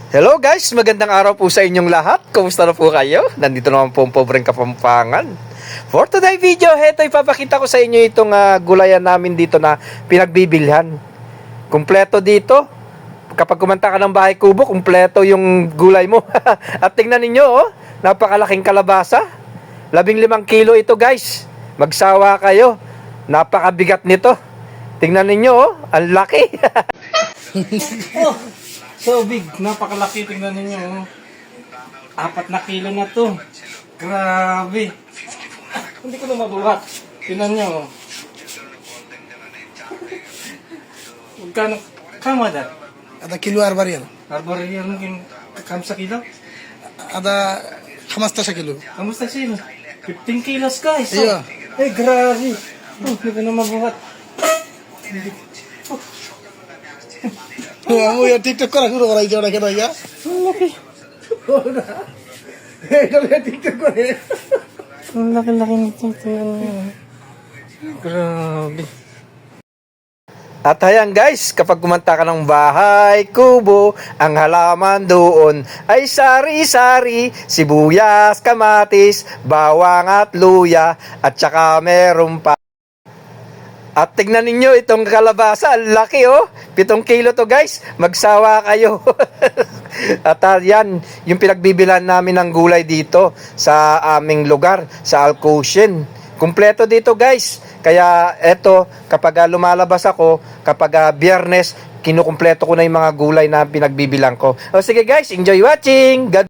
Hello guys, magandang araw po sa inyong lahat. Kumusta na po kayo? Nandito naman po ang pobreng Kapampangan. For today video, heto ipapakita ko sa inyo itong gulayan namin dito na pinagbibilhan. Kumpleto dito. Kapag kumanta ka ng Bahay Kubo, kumpleto yung gulay mo. At tingnan ninyo, oh, napakalaking kalabasa. 15 kilo ito guys. Magsawa kayo. Napakabigat nito. Tingnan ninyo, oh, ang laki. Oh, so big. Napakalaki. Tingnan ninyo. Oh. 4 na kilo na to. Grabe. Hindi ko na mabuhat. Tingnan nyo. Oh. Magkano? Kama dad? هذا كيلو 4 ريال. 4 riyal mungkin. Kamsa kilo? هذا 15 كيلو. Kamusta sila? 15 kilos guys. Oh. Iya. Eh, grabe. Oh, hindi ko na mabuhat. ও ইয়া টিকটক করা শুরু করাইছে ওটা কেন ইয়া এটা নিয়ে টিকটক করে Ang laki-laki nito. Grabe. At ayan guys, kapag kumanta ka ng Bahay Kubo, ang halaman doon ay sari-sari, sibuyas, kamatis, bawang at luya, at saka meron pa. At tignan ninyo itong kalabasa, ang laki oh. 7 kilo to guys, magsawa kayo. At yan, yung pinagbibilan namin ng gulay dito sa aming lugar, sa Alcosien. Kumpleto dito guys. Kaya eto, kapag lumalabas ako, kapag Biyernes, kinukumpleto ko na yung mga gulay na pinagbibilang ko. O sige guys, enjoy watching! God